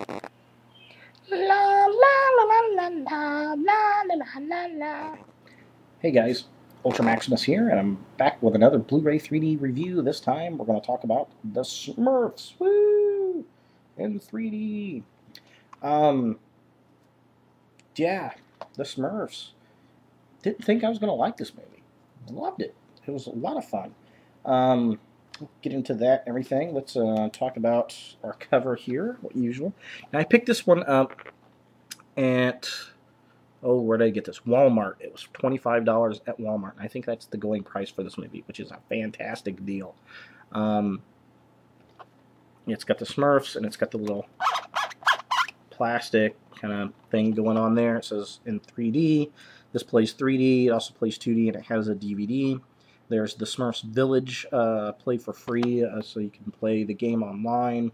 La la la la la la la la la la. Hey guys, Ultra Maximus here, and I'm back with another Blu Ray 3D review. This time we're going to talk about the Smurfs. Woo! In 3D. Yeah, the Smurfs. Didn't think I was going to like this movie. Loved it. It was a lot of fun. Get into that and everything. Let's talk about our cover here, what usual. Now, I picked this one up at, oh, where did I get this? Walmart. It was $25 at Walmart. I think that's the going price for this movie, which is a fantastic deal. It's got the Smurfs, and it's got the little plastic kind of thing going on there. It says in 3D. This plays 3D. It also plays 2D, and it has a DVD. There's the Smurfs Village, play for free, so you can play the game online.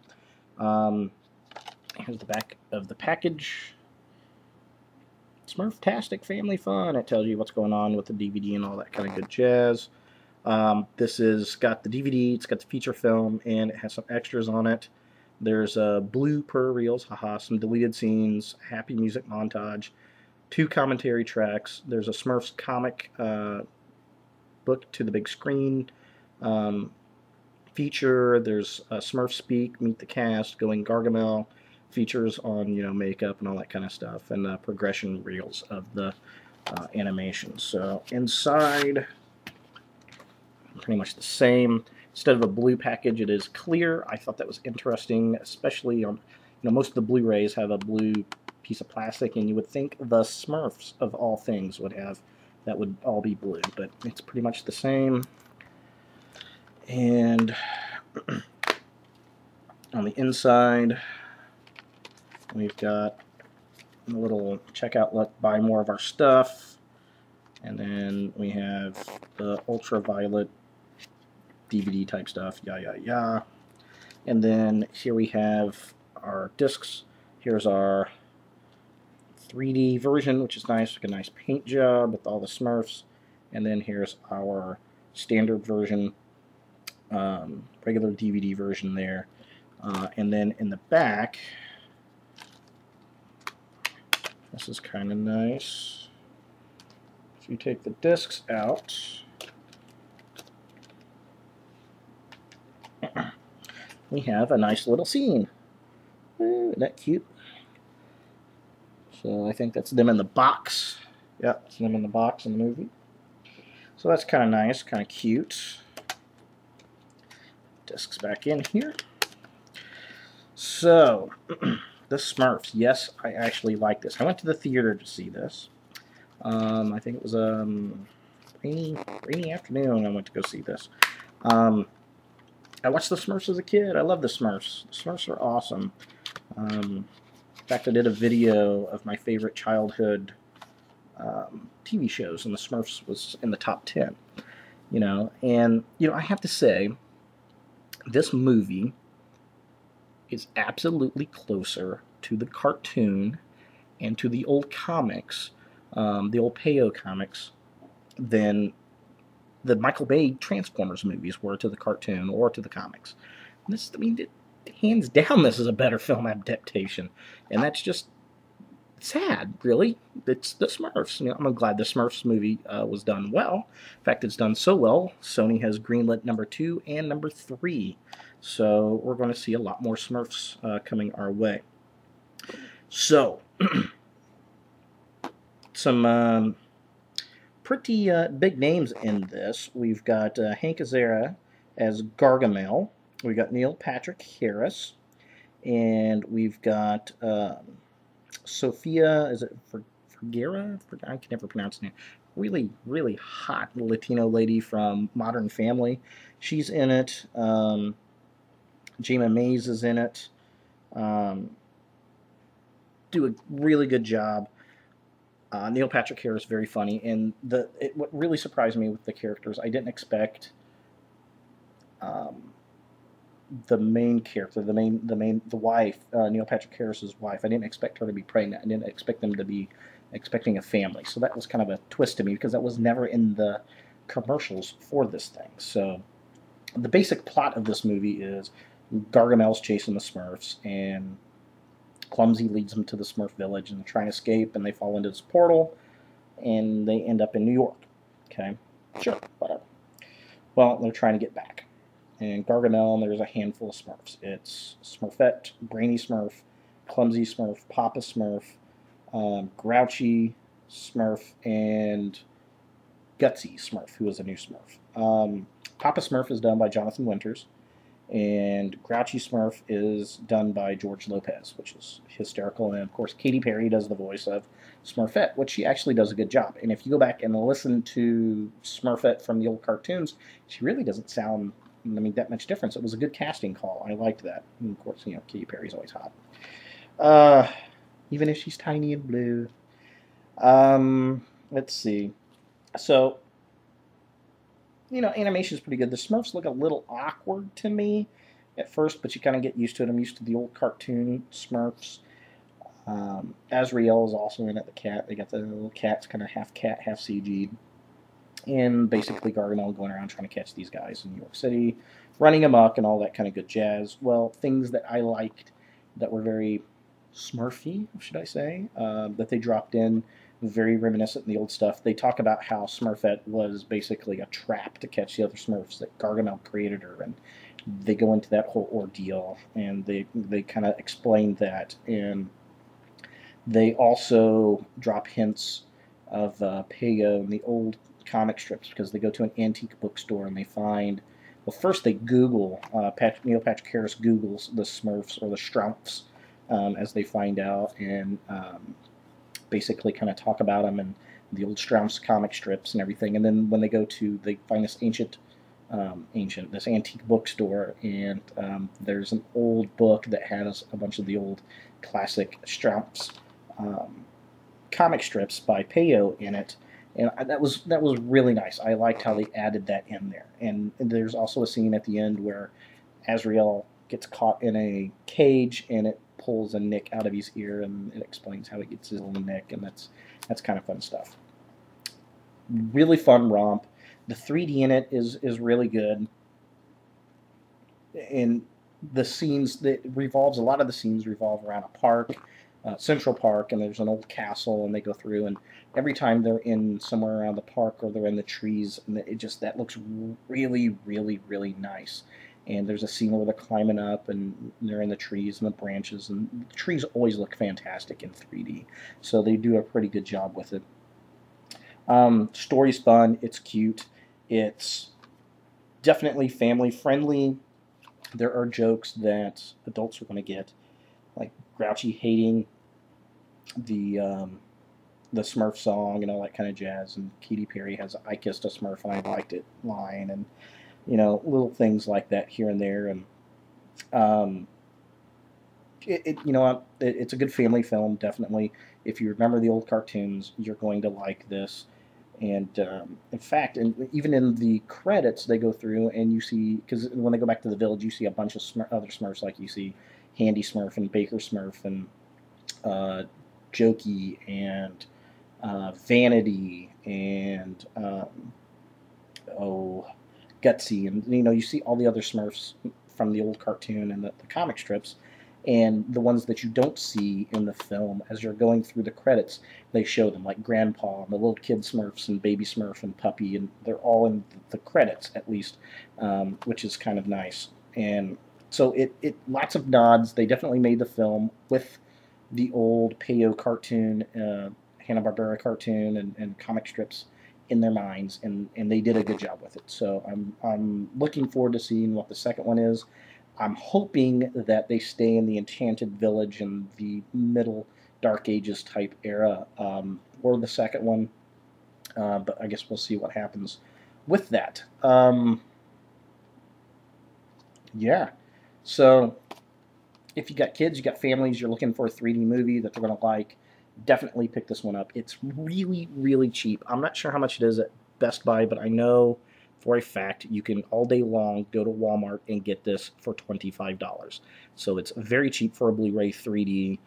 Here's the back of the package. Smurftastic family fun. It tells you what's going on with the DVD and all that kind of good jazz. This is got the DVD, it's got the feature film, and it has some extras on it. There's blooper reels, haha, some deleted scenes, happy music montage, 2 commentary tracks. There's a Smurfs comic book to the big screen feature. There's Smurf Speak, Meet the Cast, Going Gargamel, features on makeup and all that kind of stuff, and progression reels of the animation. So inside, pretty much the same. Instead of a blue package, it is clear. I thought that was interesting, especially on most of the Blu-rays have a blue piece of plastic, and you would think the Smurfs of all things would have that would all be blue, but it's pretty much the same. And on the inside, we've got a little checkout look, buy more of our stuff, and then we have the ultraviolet DVD type stuff, yeah. And then here we have our discs. Here's our 3D version, which is nice, like a nice paint job with all the Smurfs. And then here's our standard version, regular DVD version there. And then in the back, this is kind of nice. If you take the discs out, we have a nice little scene. Ooh, isn't that cute? So I think that's them in the box. Yeah, it's them in the box in the movie. So that's kind of nice, kind of cute. Discs back in here. So, the Smurfs. Yes, I actually like this. I went to the theater to see this. I think it was a rainy afternoon I went to go see this. I watched the Smurfs as a kid. I love the Smurfs. The Smurfs are awesome. In fact, I did a video of my favorite childhood TV shows, and the Smurfs was in the top 10. And I have to say, this movie is absolutely closer to the cartoon and to the old comics, the old Peyo comics, than the Michael Bay Transformers movies were to the cartoon or to the comics. This, hands down, this is a better film adaptation, and that's just sad, really. It's the Smurfs. I'm glad the Smurfs movie was done well. In fact, it's done so well, Sony has greenlit number 2 and number 3. So we're going to see a lot more Smurfs coming our way. So, some pretty big names in this. We've got Hank Azaria as Gargamel. We've got Neil Patrick Harris. And we've got Sophia, is it Vergara? I can never pronounce her name. Really, really hot Latino lady from Modern Family. She's in it. Jayma Mays is in it. Do a really good job. Neil Patrick Harris is very funny, and what really surprised me with the characters, I didn't expect the main character, the wife, Neil Patrick Harris's wife. I didn't expect her to be pregnant. I didn't expect them to be expecting a family. So that was kind of a twist to me, because that was never in the commercials for this thing. So the basic plot of this movie is Gargamel's chasing the Smurfs, and Clumsy leads them to the Smurf village, and they're trying to escape, and they fall into this portal, and they end up in New York. Okay, sure, whatever. Well, they're trying to get back. And Gargamel, there's a handful of Smurfs. It's Smurfette, Brainy Smurf, Clumsy Smurf, Papa Smurf, Grouchy Smurf, and Gutsy Smurf, who is a new Smurf. Papa Smurf is done by Jonathan Winters, and Grouchy Smurf is done by George Lopez, which is hysterical. And of course, Katy Perry does the voice of Smurfette, which she actually does a good job. And if you go back and listen to Smurfette from the old cartoons, she really doesn't sound, I mean, that much difference. It was a good casting call. I liked that. And of course, you know, Katy Perry's always hot. Even if she's tiny and blue. Let's see. So, you know, animation is pretty good. The Smurfs look a little awkward to me at first, but you kind of get used to it. I'm used to the old cartoon Smurfs. Azrael is also in it, the cat. They got the little cats, kind of half cat, half CG'd. And basically Gargamel going around trying to catch these guys in New York City, running amok and all that kind of good jazz. Well, things that I liked that were very Smurfy, should I say, that they dropped in, very reminiscent in the old stuff. They talk about how Smurfette was basically a trap to catch the other Smurfs, that Gargamel created her, and they go into that whole ordeal, and they kind of explain that. And they also drop hints of Payo in the old comic strips, because they go to an antique bookstore and they find, well, first they Google, Neil Patrick Harris Googles the Smurfs, or the Strumps, as they find out, and basically kind of talk about them and the old Strauss comic strips and everything. And then when they go to, they find this this antique bookstore, and there's an old book that has a bunch of the old classic Strauss comic strips by Payo in it, and that was really nice. I liked how they added that in there. And there's also a scene at the end where Azrael gets caught in a cage, and it pulls a nick out of his ear, and it explains how he gets his little nick, and that's kind of fun stuff. Really fun romp. The 3D in it is really good, and the scenes that revolves, a lot of the scenes revolve around a park, Central Park, and there's an old castle, and they go through, and every time they're in somewhere around the park or they're in the trees, and that looks really, really, really nice. And there's a scene where they're climbing up, and they're in the trees and the branches, and the trees always look fantastic in 3D. So they do a pretty good job with it. Story's fun. It's cute. It's definitely family friendly. There are jokes that adults are going to get, like Grouchy hating the Smurf song and all that kind of jazz, and Katy Perry has "I Kissed a Smurf and I Liked It" line, and you know, little things like that here and there. And you know what, it's a good family film, definitely. If you remember the old cartoons, you're going to like this. And in fact, even in the credits, they go through and you see, because when they go back to the village, you see a bunch of other Smurfs, like you see Handy Smurf and Baker Smurf and Jokey and Vanity and Gutsy, and you know, you see all the other Smurfs from the old cartoon and the comic strips, and the ones that you don't see in the film, as you're going through the credits, they show them, like Grandpa and the little kid Smurfs and Baby Smurf and Puppy, and they're all in the credits at least, which is kind of nice. And so it lots of nods. They definitely made the film with the old Payo cartoon, Hanna-Barbera cartoon, and comic strips in their minds, and they did a good job with it. So I'm looking forward to seeing what the second one is. I'm hoping that they stay in the Enchanted Village and the middle Dark Ages type era, or the second one, but I guess we'll see what happens with that. Yeah, so if you got kids, you got families, you're looking for a 3D movie that they're going to like, definitely pick this one up. It's really, really cheap. I'm not sure how much it is at Best Buy, but I know for a fact you can all day long go to Walmart and get this for $25. So it's very cheap for a Blu Ray 3D.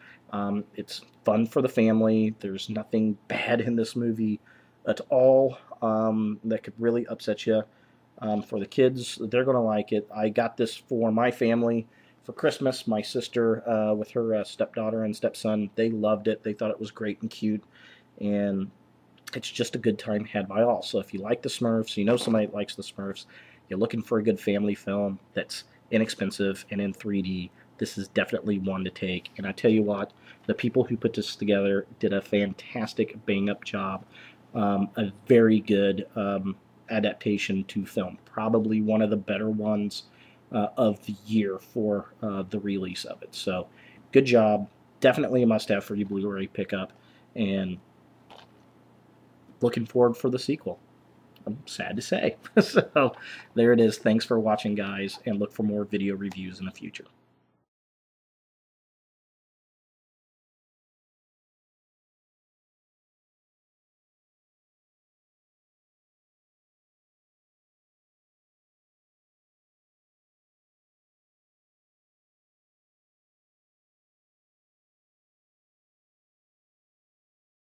It's fun for the family. There's nothing bad in this movie at all that could really upset you. For the kids, they're going to like it. I got this for my family, for Christmas. My sister with her stepdaughter and stepson, they loved it. They thought it was great and cute, and it's just a good time had by all. So if you like the Smurfs, you know somebody that likes the Smurfs, you're looking for a good family film that's inexpensive and in 3D, this is definitely one to take. And I tell you what, the people who put this together did a fantastic bang-up job. A very good adaptation to film. Probably one of the better ones of the year for the release of it. So good job. Definitely a must-have for your Blu-ray pickup. And looking forward for the sequel. I'm sad to say. So there it is. Thanks for watching, guys, and look for more video reviews in the future.